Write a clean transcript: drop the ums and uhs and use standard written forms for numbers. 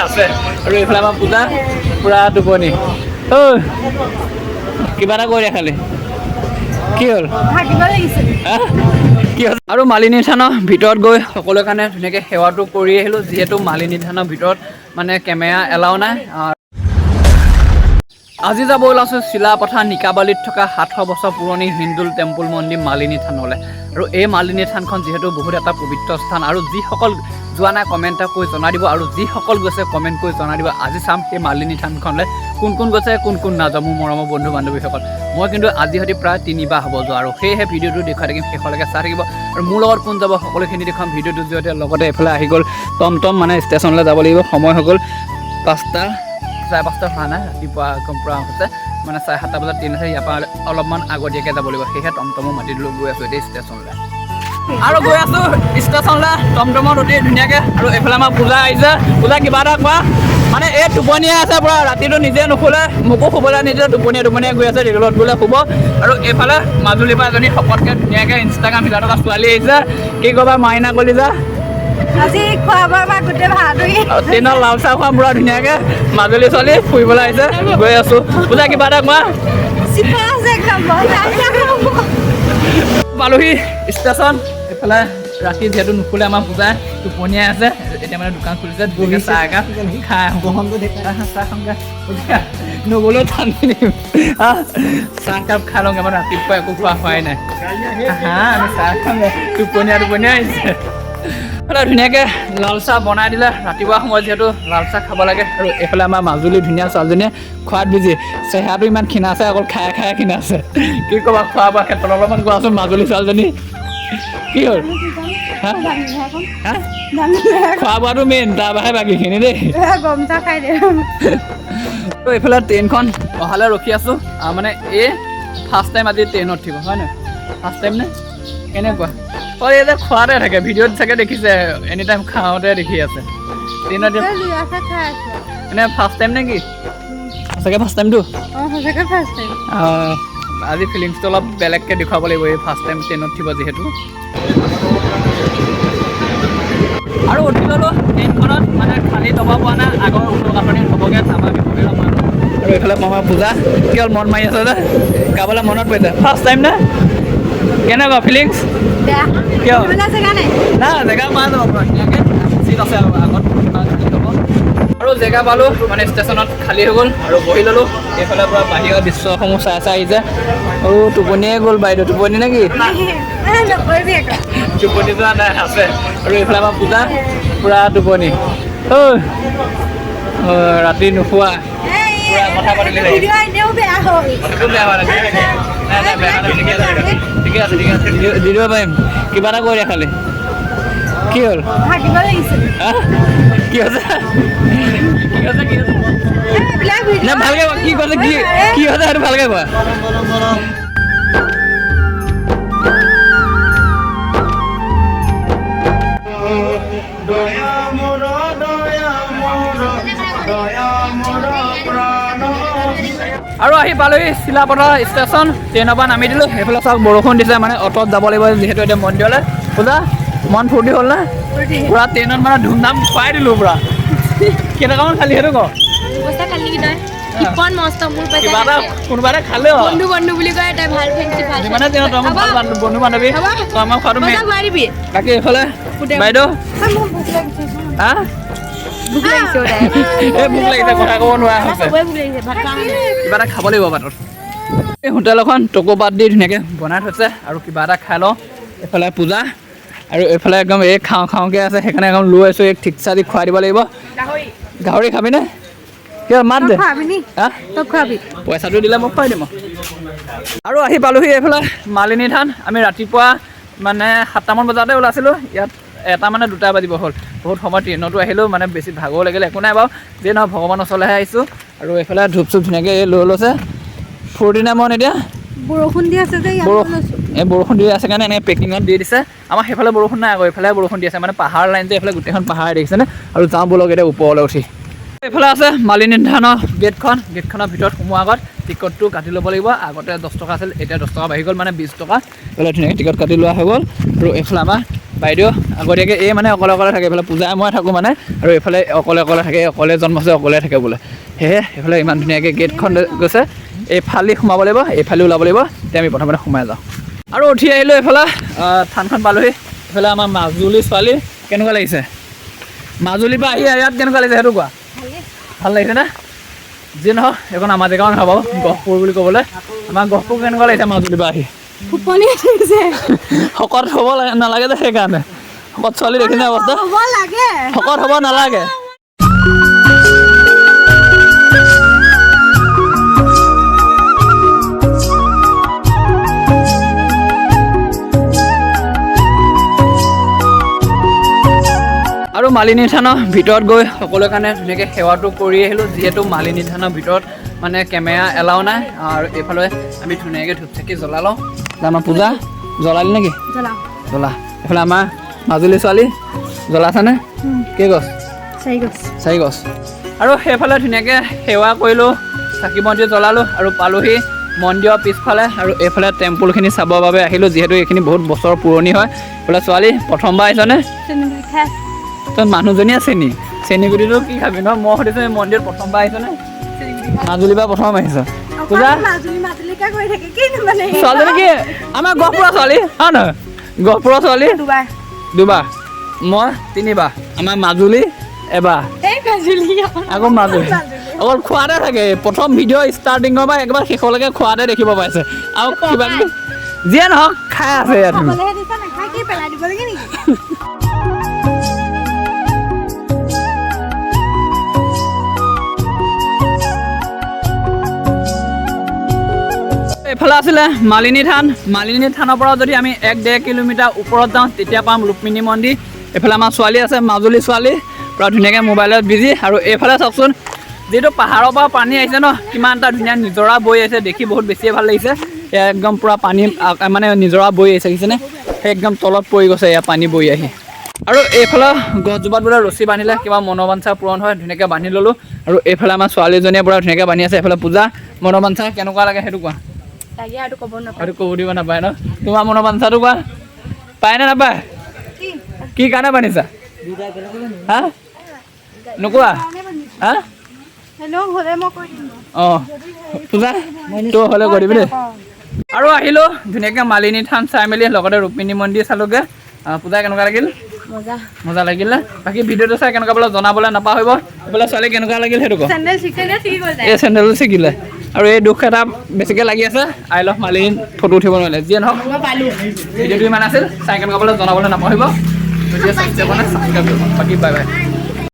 আছে আৰু এইফালে আমাৰ পূজা পুৰা টোপনি কিবা এটা কৰি খালি কি হ'ল কি হ'ল আৰু মালিনী থানৰ ভিতৰত গৈ সকলোৰে কাৰণে ধুনীয়াকৈ সেৱাটো কৰি আহিলোঁ যিহেতু মালিনী থানৰ ভিতৰত মানে কেমেৰা এলাও নাই আজি যাব ওলাইছোঁ চিলাপথাৰ নিকাবালিত থকা 700 বছৰ পুৰণি হিন্দুল টেম্পুল মন্দিৰ মালিনী থানলৈ আৰু এই মালিনী থানখন যিহেতু বহুত এটা পবিত্ৰ স্থান আৰু যিসকল যোৱা নাই কমেণ্ট এটা কৰি জনাই দিব আৰু যিসকল গৈছে কমেণ্ট কৰি জনাই দিব আজি চাম সেই মালিনী থানখনলৈ কোন গৈছে কোন নাযাব মোৰ মৰমৰ বন্ধু বান্ধৱীসকল মই কিন্তু আজি সৈতে প্ৰায় 3বাৰ হ'ব যোৱা আৰু সেয়েহে ভিডিঅ'টো দেখুৱাই থাকিম শেষলৈকে চাই থাকিব আৰু মোৰ লগত কোন যাব সকলোখিনি দেখুৱাম ভিডিঅ'টোৰ জৰিয়তে লগতে এইফালে আহি গ'ল টমটম মানে ষ্টেচনলৈ যাব লাগিব সময় হৈ গ'ল 5টা 5:30 হোৱা নাই ৰাতিপুৱা একদম পূৰা হৈছে মানে 7:30 বজাত ট্ৰেইন আছে ইয়াৰ পৰা অলপমান আগতীয়াকৈ যাব লাগিব সেয়েহে টমটমো মাতি দিলোঁ গৈ আছোঁ এতিয়া ষ্টেচনলৈ আৰু গৈ আছোঁ ষ্টেচনলৈ টমটমত অতি ধুনীয়াকৈ আৰু এইফালে আমাৰ পূজা আহিছে পূজা কিবা এটা কোৱা মানে এই টোপনিয়ে আছে পূৰা ৰাতিটো নিজে নুশুলে মোকো শুবলৈ নিদিলে টোপনিয়ে গৈ আছে ৰেলত গ'লে শুব আৰু এইফালে মাজুলীৰ পৰা এজনী শকতকৈ ধুনীয়াকৈ ইনষ্টাগ্ৰাম হিলা থকা ছোৱালী আহিছে কি ক'বা মাইনা কলিজা আজি খোৱা বোৱা গোটেই ভাত ট্ৰেইনত লাল চাহ খোৱাম পুৰা ধুনীয়াকৈ মাজুলী ছোৱালী ফুৰিবলৈ আহিছে গৈ আছোঁ পূজা কিবা এটা কোৱা পালোহি ষ্টেচন এইফালে ৰাতি যিহেতু নুশুলে আমাৰ পূজাই টোপনিয়াই আছে এতিয়া মানে দোকান খুলিছে ধুনীয়াকৈ চাহ একাপ খাই চাহ নগ'লেও ঠাণ্ডা চাহ একাপ খাই লওঁগৈ মানে ৰাতিপুৱা একো খোৱা হোৱাই নাই আমি চাহ খাওঁগৈ টোপনিয়াই আহিছে ধুনীয়াকৈ লাল চাহ বনাই দিলে ৰাতিপুৱা সময়ত যিহেতু লাল চাহ খাব লাগে আৰু এইফালে আমাৰ মাজুলী ধুনীয়া ছোৱালীজনীয়ে খোৱাত বিজি চেহেৰাটো ইমান ক্ষীণ আছে অকল খাই ক্ষীণ আছে কি ক'বা খোৱা বোৱা ক্ষেত্ৰত অলপমান কোৱাচোন মাজুলী ছোৱালীজনী কি হ'ল খোৱা বোৱাটো মেইন তাৰ বাহিৰে বাকীখিনি দেই এইফালে ট্ৰেইনখন অহালৈ ৰখি আছোঁ মানে এই ফাৰ্ষ্ট টাইম আজি ট্ৰেইনত উঠিব হয় নাই ফাৰ্ষ্ট টাইম নে কেনেকুৱা এই যে খোৱাতে থাকে ভিডিঅ'ত চাগে দেখিছে এনি টাইম খাওঁতে দেখি আছে ট্ৰেইনত এনে ফাৰ্ষ্ট টাইম নে কি সঁচাকৈ ফাৰ্ষ্ট টাইমটো আজি ফিলিংছটো অলপ বেলেগকৈ দেখুৱাব লাগিব এই ফাৰ্ষ্ট টাইম ট্ৰেইনত উঠিব যিহেতু আৰু উঠি ল'লোঁ ট্ৰেইনখনত মানে খালী দবা পোৱা নাই আগৰ উত্তৰকাশনি হ'বগৈ আমাৰ বিপদে আমাৰ আৰু এইফালে মামা পূজা কি হ'ল মন মাৰি আছে যে গাবলৈ মনত পৰিছে ফাৰ্ষ্ট টাইম নে কেনেকুৱা ফিলিংছ কিয় না জেগা পাই যাব ধুনীয়াকৈ চিট আছে আৰু আগত হ'ব আৰু জেগা পালোঁ মানে ষ্টেচনত খালী হৈ গ'ল আৰু বহি ল'লোঁ এইফালে পৰা বাহিৰৰ দৃশ্যসমূহ চাই আহিছে আৰু টোপনিয়ে গ'ল বাইদেউ টোপনি নে কি টোপনি যোৱা নাই আছে আৰু এইফালে আমাৰ পূজা পূৰা টোপনি ৰাতি নোখোৱা কথা পাতিলে বেয়া হোৱা ঠিকে আছে দি দিব পাৰিম কিবা এটা কৰি খালি কি হ'ল কি হৈছে ভালকে কি কৈছে কি হৈছে সেইটো ভালকে কোৱা আৰু আহি পালোহি চিলাপথাৰ ষ্টেচন ট্ৰেইনৰ পৰা নামি দিলোঁ সেইফালে চাওক বৰষুণ দিছে মানে অটত যাব লাগিব যিহেতু এতিয়া মন্দিৰলৈ পূজা মন ফূৰ্তি হ'ল না পূৰা ট্ৰেইনত মানে ধুমধাম খুৱাই দিলোঁ পূৰা কেইটকামান খালি সেইটো কওঁ কিবা এটা কোনোবা এটা খালে যিমানে ট্ৰেইনত বন্ধু বান্ধৱী আমাৰ খোৱাটো মেইন বাকী এইফালে বাইদেউ হা এই ভোক লাগিছে কথা ক'ব নোৱাৰা হৈছে কিবা এটা খাব লাগিব বাটত এই হোটেল এখন টকো পাত দি ধুনীয়াকৈ বনাই থৈছে আৰু কিবা এটা খাই লওঁ এইফালে পূজা আৰু এইফালে একদম এই খাওঁকৈ আছে সেইকাৰণে একদম লৈ আছোঁ এই ঠিকচা দি খুৱাই দিব লাগিব গাহৰি খাবিনে কিয় মাত দে পইচাটো দিলে মোক খুৱাই দিম আৰু আহি পালোহি এইফালে মালিনী থান আমি ৰাতিপুৱা মানে 7টামান বজাতে ওলাইছিলোঁ ইয়াত 1টা মানে 2টা বাজিব হ'ল বহুত সময় ট্ৰেইনতো আহিলোঁ মানে বেছি ভাগৰ লাগিলে একো নাই বাৰু যে নহয় ভগৱানৰ ওচৰলৈহে আহিছোঁ আৰু এইফালে ধূপ চুপ ধুনীয়াকৈ লৈ লৈছে ফূৰ্তি নাই মন এতিয়া বৰষুণ দি আছে যে এই বৰষুণ দি আছে কাৰণে এনেকৈ পেকিঙত দি দিছে আমাৰ সেইফালে বৰষুণ নাই আকৌ এইফালে বৰষুণ দি আছে মানে পাহাৰ লাইন যে এইফালে গোটেইখন পাহাৰ দেখিছেনে আৰু যাওঁ ব'লক এতিয়া ওপৰলৈ উঠি এইফালে আছে মালিনী থানৰ গেটখনৰ ভিতৰত সোমোৱাৰ আগত টিকটটো কাটি ল'ব লাগিব। আগতে 10 টকা আছিল, এতিয়া 10 টকা বাঢ়ি গ'ল, মানে 20 টকা। এইফালে ধুনীয়াকৈ টিকট কাটি লোৱা হৈ গ'ল। আৰু এইফালে আমাৰ বাইদেউ আগতীয়াকৈ এই মানে অকলে থাকে, এইফালে পূজাই মই থাকোঁ মানে, আৰু এইফালে অকলে থাকে, অকলে জন্ম হৈছে অকলে থাকে বোলে। সেয়ে এইফালে ইমান ধুনীয়াকৈ গেটখন গৈছে। এইফালে সোমাব লাগিব, এইফালে ওলাব লাগিব। এতিয়া আমি প্ৰথমতে সোমাই যাওঁ আৰু উঠি আহিলোঁ। এইফালে থানখন পালোহি। এইফালে আমাৰ মাজুলী ছোৱালী কেনেকুৱা লাগিছে? মাজুলীৰ পৰা আহি ইয়াত কেনেকুৱা লাগিছে সেইটো কোৱা? ভাল লাগিছে না? যি নহওক এইখন আমাৰ জেগাও নহ'ব, গহপুৰ বুলি ক'বলৈ। আমাৰ গহপুৰ কেনেকুৱা লাগিছে মাজুলীৰ পৰা আহি? ফুপনি উঠিছে। শকত হ'ব নালাগে যে, সেইকাৰণে শকত ছোৱালী দেখিছে অৱস্থা। হ'ব লাগে, শকত হ'ব নালাগে। আৰু মালিনী থানৰ ভিতৰত গৈ সকলোৰে কাৰণে ধুনীয়াকৈ সেৱাটো কৰি আহিলোঁ। যিহেতু মালিনী থানৰ ভিতৰত মানে কেমেৰা এলাও নাই। আৰু এইফালে আমি ধুনীয়াকৈ ধূপ চাকি জ্বলা লওঁ। আমাৰ পূজা জ্বলালি নেকি? জ্বলা। এইফালে আমাৰ মাজুলী ছোৱালী জ্বলাইছেনে? কেই গছ? 4 গছ। আৰু সেইফালে ধুনীয়াকৈ সেৱা কৰিলোঁ, চাকি বন্তি জ্বলালোঁ আৰু পালোহি মন্দিৰৰ পিছফালে। আৰু এইফালে টেম্পুলখিনি চাবৰ বাবে আহিলোঁ, যিহেতু এইখিনি বহুত বছৰ পুৰণি হয়। এইফালে ছোৱালী প্ৰথমবাৰ আহিছনে? তই মানুহজনীয়ে চেনীগুটিটো কি খাবি ন? মই সুধিছোঁ এই মন্দিৰত প্ৰথমবাৰ আহিছনে? মাজুলীৰ পৰা প্ৰথম আহিছ? পূজা ছোৱালীজনী কি আমাৰ গহপুৰৰ ছোৱালী? হয় নহয়? গহপুৰৰ ছোৱালী দুবাৰ, মই 3বাৰ। আমাৰ মাজুলী এবাৰ, আকৌ মাজুলী। অকল খোৱাতে থাকে। প্ৰথম ভিডিঅ' ষ্টাৰ্টিঙৰ পৰা একবাৰ শেষলৈকে খোৱাতে দেখিব পাইছে। আৰু কিবা কিবি যিয়ে নহওক খাই আছে ইয়াত। এইফালে আছিলে মালিনী থানৰ পৰা যদি আমি 1-1.5 কিলোমিটাৰ ওপৰত যাওঁ তেতিয়া পাম ৰুক্মিণী মন্দিৰ। এইফালে আমাৰ ছোৱালী আছে, মাজুলী ছোৱালী, পূৰা ধুনীয়াকৈ মোবাইলত বিজি। আৰু এইফালে চাওকচোন, যিহেতু পাহাৰৰ পৰা পানী আহিছে ন, কিমান এটা ধুনীয়া নিজৰা বৈ আহিছে, দেখি বহুত বেছিয়ে ভাল লাগিছে। এয়া একদম পূৰা পানী মানে নিজৰা বৈ আহিছে, দেখিছেনে? সেই একদম তলত পৰি গৈছে এয়া পানী বৈ আহি। আৰু এইফালে গছজোপাত বোলে ৰছী বান্ধিলে কিবা মনোবাঞ্ছা পূৰণ হয়, ধুনীয়াকৈ বান্ধি ল'লোঁ। আৰু এইফালে আমাৰ ছোৱালীজনীয়ে পূৰা ধুনীয়াকৈ বান্ধি আছে। এইফালে পূজা মনোবাঞ্ছা কেনেকুৱা লাগে সেইটো কোৱা? সেইটো ক'ব দিব নাপায় ন? তোমাৰ মনোবাঞ্ছাটো কোৱা, পায় নে নাপায়? কি কাৰণে বান্ধিছা? হা নোকোৱা? হা অঁ পূজা তো হ'লে কৈ দিবি দেই। আৰু আহিলোঁ ধুনীয়াকৈ মালিনী থান চাই মেলি, লগতে ৰুক্মিণী মন্দিৰ চালোঁগৈ। পূজা কেনেকুৱা লাগিল? মজা লাগিল নে? বাকী ভিডিঅ'টো চাই কেনেকুৱা বোলে জনাবলৈ নাপাহৰিব। এইফালে ছোৱালী কেনেকুৱা লাগিল সেইটো কওঁ। এই চেণ্ডেলটো ছিগিলে আৰু এই দুখ এটা বেছিকৈ লাগি আছে। আই লাভ মালিনী ফটো উঠিব নোৱাৰিলে। যিয়ে নহওক ভিডিঅ'টো ইমান আছিল, চাই কেনেকুৱা বোলে জনাবলৈ নাপাহৰিব। ভিডিঅ' চাবস্ক্ৰাইব কৰিব। বাকী বাই বাই।